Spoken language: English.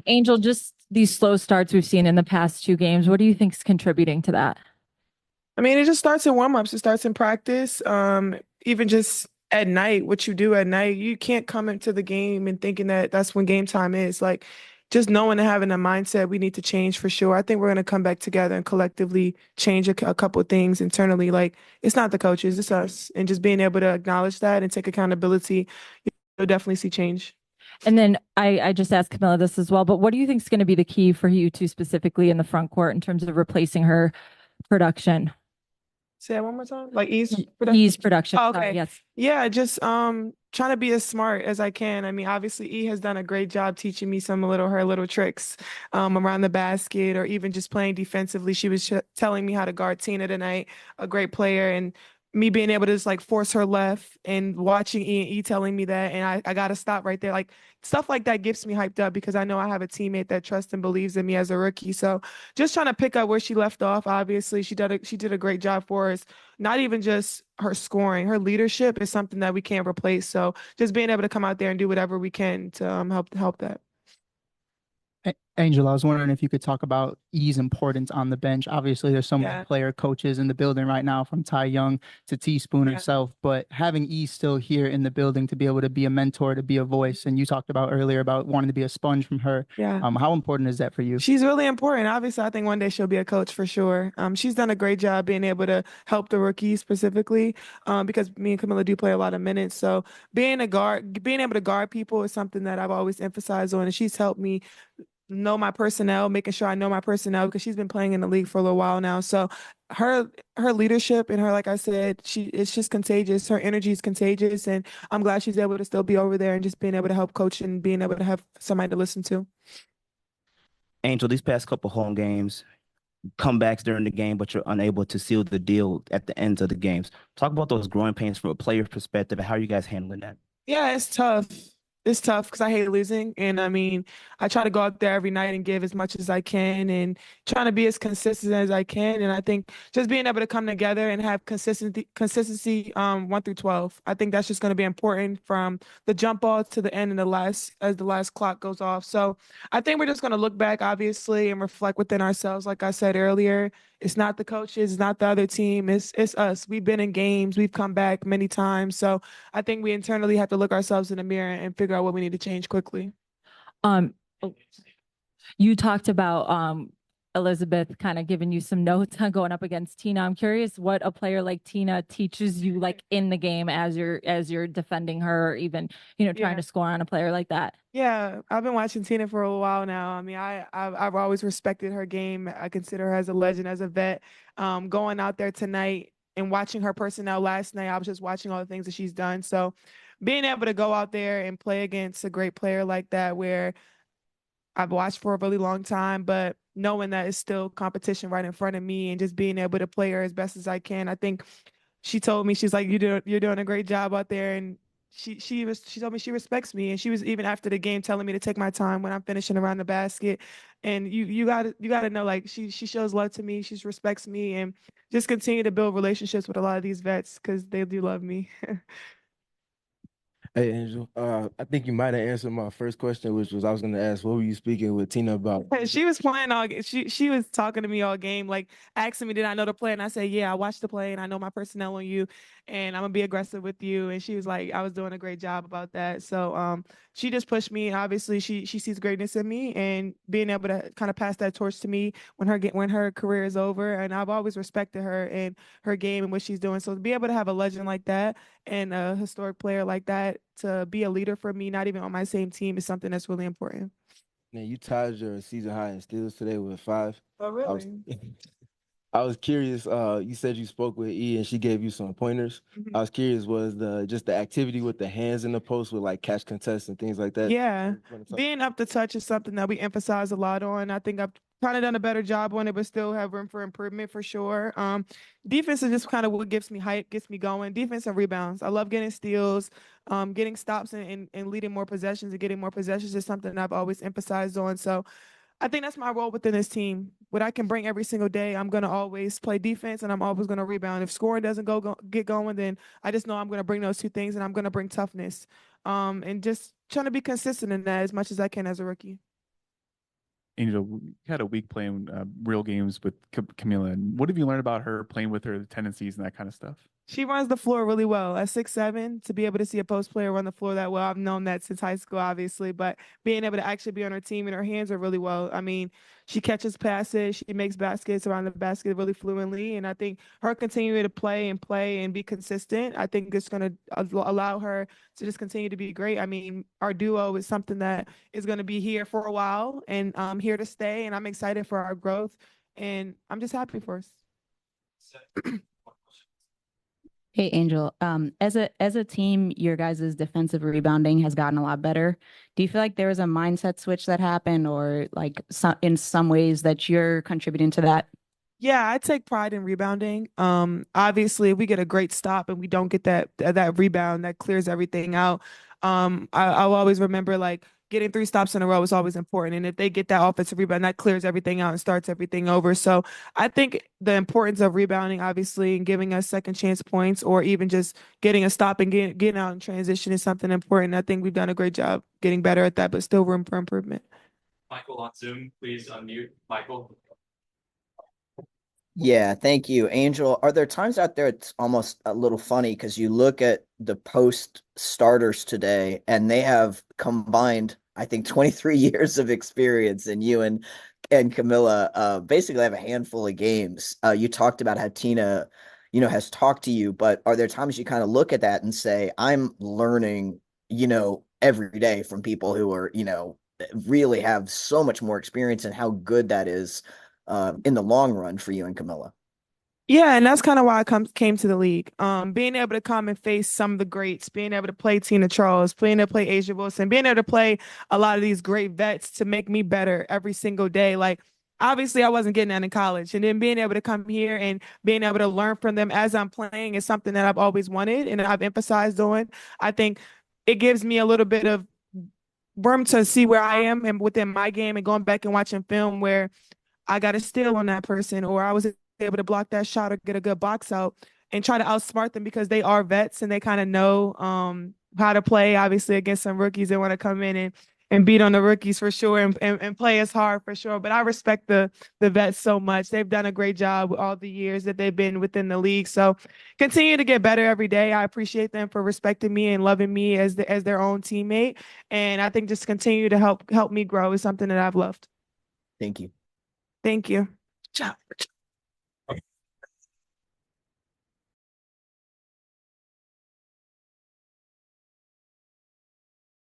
Angel, just these slow starts we've seen in the past two games, what do you think is contributing to that? I mean, it just starts in warm-ups. It starts in practice. Even just at night, what you do at night, you can't come into the game and thinking that that's when game time is. Like, just knowing and having a mindset we need to change for sure. I think we're going to come back together and collectively change a couple of things internally. Like, it's not the coaches, it's us. And just being able to acknowledge that and take accountability, you'll definitely see change. And then I just asked Camilla this as well, but what do you think is going to be the key for you two specifically in the front court in terms of replacing her production? Say that one more time. Like ease production. Ease production. Oh, Sorry, okay. yes. Yeah, just trying to be as smart as I can. I mean, obviously E has done a great job teaching me some little her little tricks around the basket or even just playing defensively. She was telling me how to guard Tina tonight, a great player, and me being able to just like force her left and watching E and E telling me that and I gotta stop right there. Like stuff like that gets me hyped up because I know I have a teammate that trusts and believes in me as a rookie. So just trying to pick up where she left off. Obviously, she did a great job for us. Not even just her scoring, her leadership is something that we can't replace. So just being able to come out there and do whatever we can to help that. Angel, I was wondering if you could talk about E's importance on the bench. Obviously, there's so many Yeah. player coaches in the building right now, from Ty Young to Teaspoon Yeah. herself, but having E still here in the building to be able to be a mentor, to be a voice, and you talked about earlier about wanting to be a sponge from her. Yeah. How important is that for you? She's really important. Obviously, I think one day she'll be a coach for sure. She's done a great job being able to help the rookies specifically, because me and Camilla do play a lot of minutes. So being able to guard people is something that I've always emphasized on, and she's helped me know my personnel, making sure I know my personnel because she's been playing in the league for a little while now. So her leadership and her, like I said, it's just contagious. Her energy is contagious, and I'm glad she's able to still be over there and just being able to help coach and being able to have somebody to listen to. Angel, these past couple home games, comebacks during the game, but you're unable to seal the deal at the ends of the games. Talk about those growing pains from a player's perspective and how are you guys handling that? Yeah, it's tough. It's tough because I hate losing. And I mean, I try to go out there every night and give as much as I can and trying to be as consistent as I can. And I think just being able to come together and have consistency 1 through 12. I think that's just going to be important from the jump ball to the end and the last as the last clock goes off. So I think we're just going to look back, obviously, and reflect within ourselves. Like I said earlier, it's not the coaches, it's not the other team, it's us. We've been in games, we've come back many times. So I think we internally have to look ourselves in the mirror and figure out what we need to change quickly. Um, you talked about Elizabeth kind of giving you some notes on going up against Tina. I'm curious what a player like Tina teaches you like in the game as you're defending her or even, trying Yeah. to score on a player like that. Yeah, I've been watching Tina for a while now. I mean, I've always respected her game. I consider her as a legend, as a vet. Going out there tonight and watching her personnel last night, I was just watching all the things that she's done. So being able to go out there and play against a great player like that, where I've watched for a really long time, but knowing that it's still competition right in front of me and just being able to play her as best as I can. I think she told me, she's like, you're doing a great job out there. And she told me she respects me. And she was even after the game telling me to take my time when I'm finishing around the basket. And you gotta know, like she shows love to me, she respects me, and just continue to build relationships with a lot of these vets because they do love me. Hey Angel, I think you might have answered my first question, which was I was going to ask, what were you speaking with Tina about? She was playing she was talking to me all game, like asking me, did I know the play? And I said, yeah, I watched the play and I know my personnel on you and I'm gonna be aggressive with you. And she was like, I was doing a great job about that. So she just pushed me. Obviously, she sees greatness in me and being able to kind of pass that torch to me when her career is over. And I've always respected her and her game and what she's doing. So to be able to have a legend like that and a historic player like that to be a leader for me, not even on my same team, is something that's really important. Now you tied your season high in steals today with 5. Oh, I was really? I was curious. You said you spoke with E and she gave you some pointers. Mhm. I was curious, was the just the activity with the hands in the post with like catch contests and things like that? Yeah, Wanna talk- being up to touch is something that we emphasize a lot on. I think I've kind of done a better job on it, but still have room for improvement for sure. Defense is just kind of what gives me hype, gets me going. Defense and rebounds. I love getting steals, getting stops and leading more possessions and getting more possessions is something I've always emphasized on. So I think that's my role within this team. What I can bring every single day, I'm going to always play defense and I'm always going to rebound. If scoring doesn't get going, then I just know I'm going to bring those two things and I'm going to bring toughness. And just trying to be consistent in that as much as I can as a rookie. Angel, you had a week playing real games with Camilla. And what have you learned about her, playing with her, the tendencies and that kind of stuff? She runs the floor really well. At 6'7", to be able to see a post player run the floor that well, I've known that since high school, obviously, but being able to actually be on her team and her hands are really well. I mean, she catches passes, she makes baskets around the basket really fluently, and I think her continuing to play and be consistent, I think it's going to allow her to just continue to be great. I mean, our duo is something that is going to be here for a while and here to stay, and I'm excited for our growth, and I'm just happy for us. Hey, Angel. As a team, your guys' defensive rebounding has gotten a lot better. Do you feel like there was a mindset switch that happened, or like in some ways that you're contributing to that? Yeah, I take pride in rebounding. Obviously, if we get a great stop and we don't get that rebound, that clears everything out. I'll always remember like getting 3 stops in a row is always important. And if they get that offensive rebound, that clears everything out and starts everything over. So I think the importance of rebounding, obviously, and giving us second chance points or even just getting a stop and getting out in transition is something important. I think we've done a great job getting better at that, but still room for improvement. Michael on Zoom, please unmute. Michael. Yeah, thank you, Angel. Are there times out there it's almost a little funny because you look at the post starters today and they have combined, I think, 23 years of experience, and you and Camilla basically have a handful of games. You talked about how Tina, has talked to you, but are there times you kind of look at that and say, I'm learning, every day from people who are, really have so much more experience, and how good that is in the long run for you and Camilla? Yeah, and that's kind of why I came to the league. Being able to come and face some of the greats, being able to play Tina Charles, being able to play Asia Wilson, being able to play a lot of these great vets to make me better every single day. Like, obviously, I wasn't getting that in college. And then being able to come here and being able to learn from them as I'm playing is something that I've always wanted and I've emphasized on. I think it gives me a little bit of room to see where I am and within my game and going back and watching film where I got a steal on that person, or I was able to block that shot or get a good box out and try to outsmart them because they are vets and they kind of know how to play, obviously, against some rookies. They want to come in and beat on the rookies for sure and play as hard for sure. But I respect the vets so much. They've done a great job with all the years that they've been within the league. So continue to get better every day. I appreciate them for respecting me and loving me as their own teammate. And I think just continue to help me grow is something that I've loved. Thank you. Thank you. Good job.